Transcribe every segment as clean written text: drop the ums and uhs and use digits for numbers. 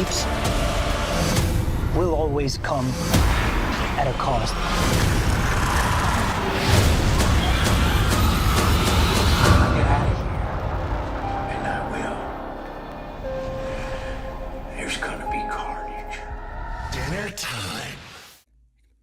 escapes will always come at a cost. I'll get out of here, and I will. There's gonna be carnage. Dinner time.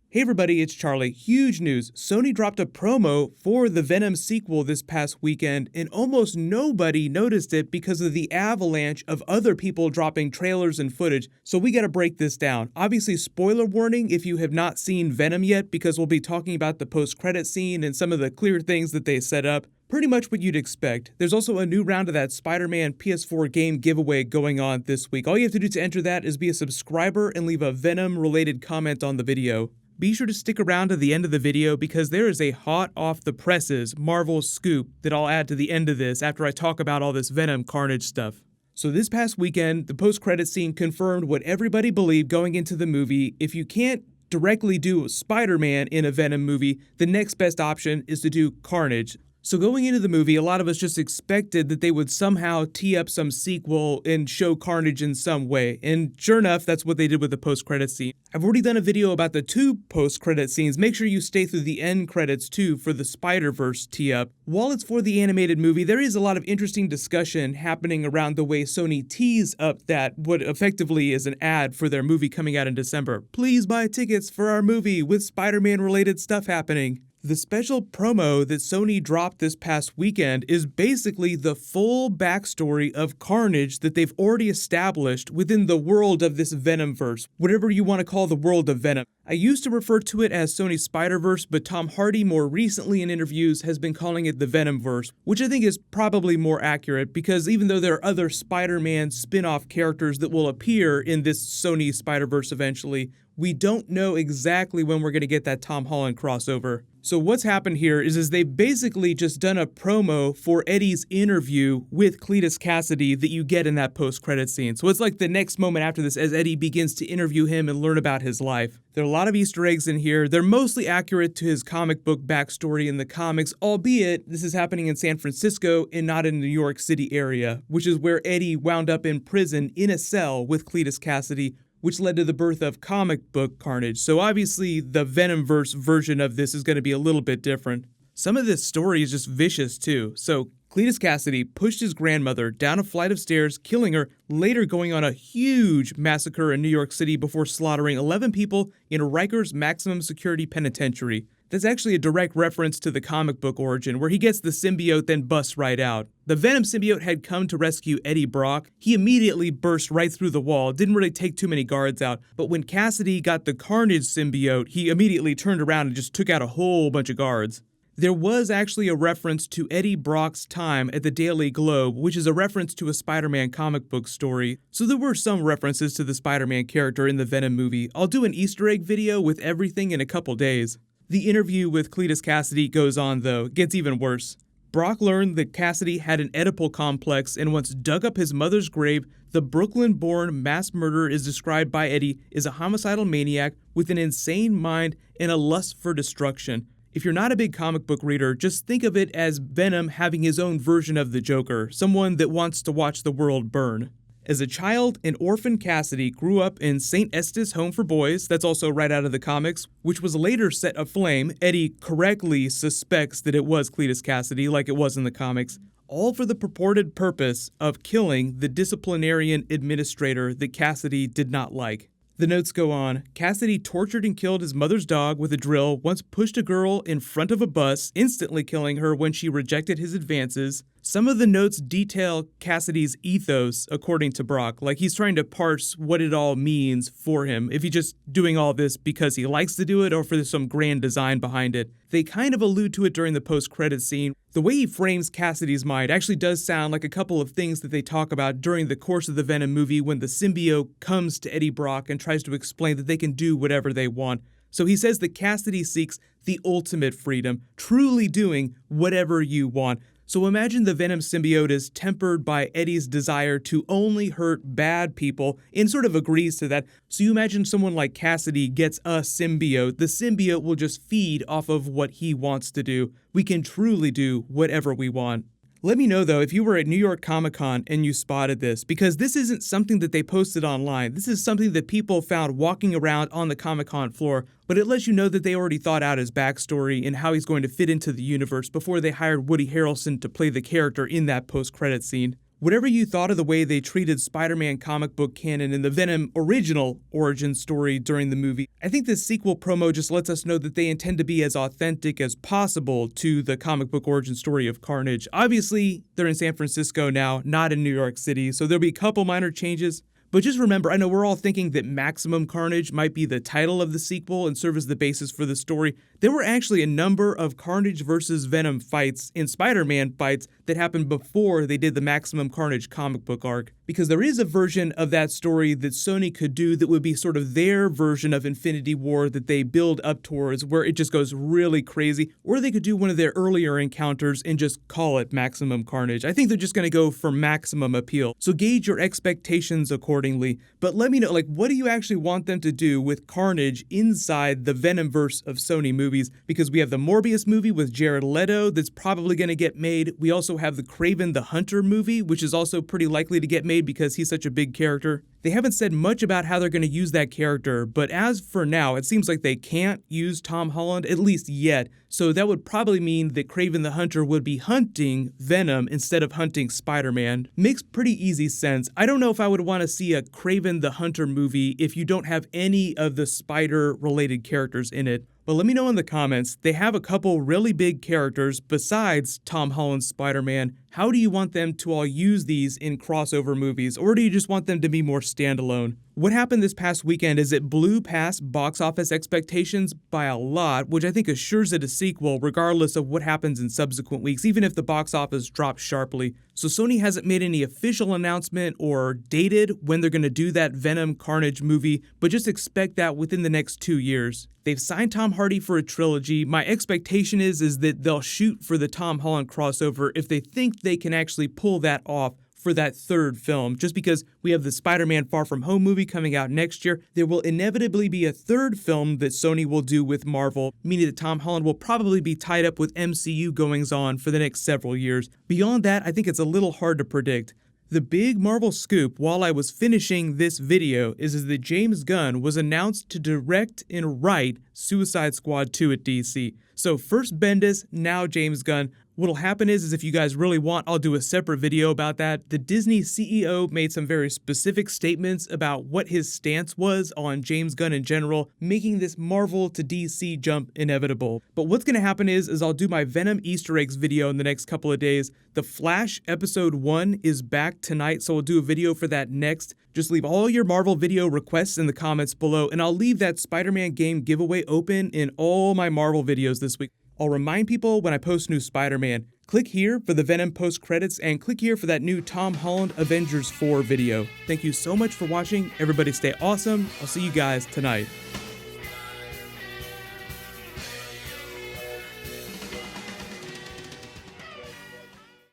Hey everybody, it's Charlie. Huge news. Sony dropped a promo for the Venom sequel this past weekend, and almost nobody noticed it because of the avalanche of other people dropping trailers and footage, so we gotta break this down. Obviously, spoiler warning if you have not seen Venom yet, because we'll be talking about the post-credit scene and some of the clear things that they set up. Pretty much what you'd expect. There's also a new round of that Spider-Man PS4 game giveaway going on this week. All you have to do to enter that is be a subscriber and leave a Venom-related comment on the video. Be sure to stick around to the end of the video because there is a hot off the presses Marvel scoop that I'll add to the end of this after I talk about all this Venom Carnage stuff. So this past weekend, the post-credit scene confirmed what everybody believed going into the movie. If you can't directly do Spider-Man in a Venom movie, the next best option is to do Carnage. So going into the movie, a lot of us just expected that they would somehow tee up some sequel and show Carnage in some way, and sure enough, that's what they did with the post-credit scene. I've already done a video about the two post-credit scenes. Make sure you stay through the end credits too for the Spider-Verse tee-up. While it's for the animated movie, there is a lot of interesting discussion happening around the way Sony tees up that what effectively is an ad for their movie coming out in December. Please buy tickets for our movie with Spider-Man related stuff happening. The special promo that Sony dropped this past weekend is basically the full backstory of Carnage that they've already established within the world of this Venomverse, whatever you want to call the world of Venom. I used to refer to it as Sony's Spider-Verse, but Tom Hardy more recently in interviews has been calling it the Venomverse, which I think is probably more accurate because even though there are other Spider-Man spin-off characters that will appear in this Sony Spider-Verse eventually, we don't know exactly when we're going to get that Tom Holland crossover. So what's happened here is they've basically just done a promo for Eddie's interview with Cletus Kasady that you get in that post-credit scene. So it's like the next moment after this as Eddie begins to interview him and learn about his life. There are a lot of Easter eggs in here. They're mostly accurate to his comic book backstory in the comics, albeit this is happening in San Francisco and not in the New York City area, which is where Eddie wound up in prison in a cell with Cletus Kasady, which led to the birth of comic book Carnage. So obviously the Venomverse version of this is going to be a little bit different. Some of this story is just vicious too. So Cletus Kasady pushed his grandmother down a flight of stairs, killing her, later going on a huge massacre in New York City before slaughtering 11 people in Rikers Maximum Security Penitentiary. That's actually a direct reference to the comic book origin, where he gets the symbiote then busts right out. The Venom symbiote had come to rescue Eddie Brock. He immediately burst right through the wall, didn't really take too many guards out, but when Kasady got the Carnage symbiote, he immediately turned around and just took out a whole bunch of guards. There was actually a reference to Eddie Brock's time at the Daily Globe, which is a reference to a Spider-Man comic book story, so there were some references to the Spider-Man character in the Venom movie. I'll do an Easter egg video with everything in a couple days. The interview with Cletus Kasady goes on though, gets even worse. Brock learned that Kasady had an Oedipal complex and once dug up his mother's grave. The Brooklyn-born mass murderer is described by Eddie as a homicidal maniac with an insane mind and a lust for destruction. If you're not a big comic book reader, just think of it as Venom having his own version of the Joker, someone that wants to watch the world burn. As a child, an orphan Kasady grew up in St. Estes Home for Boys, that's also right out of the comics, which was later set aflame. Eddie correctly suspects that it was Cletus Kasady, like it was in the comics, all for the purported purpose of killing the disciplinarian administrator that Kasady did not like. The notes go on. Kasady tortured and killed his mother's dog with a drill, once pushed a girl in front of a bus, instantly killing her when she rejected his advances. Some of the notes detail Kasady's ethos, according to Brock, like he's trying to parse what it all means for him, if he's just doing all this because he likes to do it or for some grand design behind it. They kind of allude to it during the post-credit scene. The way he frames Kasady's mind actually does sound like a couple of things that they talk about during the course of the Venom movie when the symbiote comes to Eddie Brock and tries to explain that they can do whatever they want. So he says that Kasady seeks the ultimate freedom, truly doing whatever you want. So imagine the Venom symbiote is tempered by Eddie's desire to only hurt bad people and sort of agrees to that. So you imagine someone like Kasady gets a symbiote. The symbiote will just feed off of what he wants to do. We can truly do whatever we want. Let me know, though, if you were at New York Comic Con and you spotted this, because this isn't something that they posted online. This is something that people found walking around on the Comic Con floor, but it lets you know that they already thought out his backstory and how he's going to fit into the universe before they hired Woody Harrelson to play the character in that post-credit scene. Whatever you thought of the way they treated Spider-Man comic book canon in the Venom original origin story during the movie, I think this sequel promo just lets us know that they intend to be as authentic as possible to the comic book origin story of Carnage. Obviously, they're in San Francisco now, not in New York City, so there'll be a couple minor changes. But just remember, I know we're all thinking that Maximum Carnage might be the title of the sequel and serve as the basis for the story. There were actually a number of Carnage versus Venom fights in Spider-Man fights that happened before they did the Maximum Carnage comic book arc. Because there is a version of that story that Sony could do that would be sort of their version of Infinity War that they build up towards, where it just goes really crazy. Or they could do one of their earlier encounters and just call it Maximum Carnage. I think they're just going to go for maximum appeal. So gauge your expectations accordingly. But let me know, what do you actually want them to do with Carnage inside the Venomverse of Sony movies? Because we have the Morbius movie with Jared Leto that's probably going to get made. We also have the Kraven the Hunter movie, which is also pretty likely to get made because he's such a big character. They haven't said much about how they're going to use that character, but as for now, it seems like they can't use Tom Holland, at least yet, so that would probably mean that Kraven the Hunter would be hunting Venom instead of hunting Spider-Man. Makes pretty easy sense. I don't know if I would want to see a Kraven the Hunter movie if you don't have any of the spider-related characters in it. But let me know in the comments, they have a couple really big characters besides Tom Holland's Spider-Man. How do you want them to all use these in crossover movies, or do you just want them to be more standalone? What happened this past weekend is it blew past box office expectations by a lot, which I think assures it a sequel regardless of what happens in subsequent weeks, even if the box office drops sharply. So Sony hasn't made any official announcement or dated when they're going to do that Venom Carnage movie, but just expect that within the next 2 years. They've signed Tom Hardy for a trilogy. My expectation is that they'll shoot for the Tom Holland crossover if they think they can actually pull that off for that third film. Just because we have the Spider-Man Far From Home movie coming out next year, there will inevitably be a third film that Sony will do with Marvel, meaning that Tom Holland will probably be tied up with MCU goings-on for the next several years. Beyond that, I think it's a little hard to predict. The big Marvel scoop while I was finishing this video is that James Gunn was announced to direct and write Suicide Squad 2 at DC. So first Bendis, now James Gunn. What'll happen is if you guys really want, I'll do a separate video about that. The Disney CEO made some very specific statements about what his stance was on James Gunn in general, making this Marvel to DC jump inevitable. But what's going to happen is I'll do my Venom Easter eggs video in the next couple of days. The Flash episode 1 is back tonight, so I'll do a video for that next. Just leave all your Marvel video requests in the comments below, and I'll leave that Spider-Man game giveaway open in all my Marvel videos this week. I'll remind people when I post new Spider-Man. Click here for the Venom post-credits, and click here for that new Tom Holland Avengers 4 video. Thank you so much for watching. Everybody stay awesome. I'll see you guys tonight.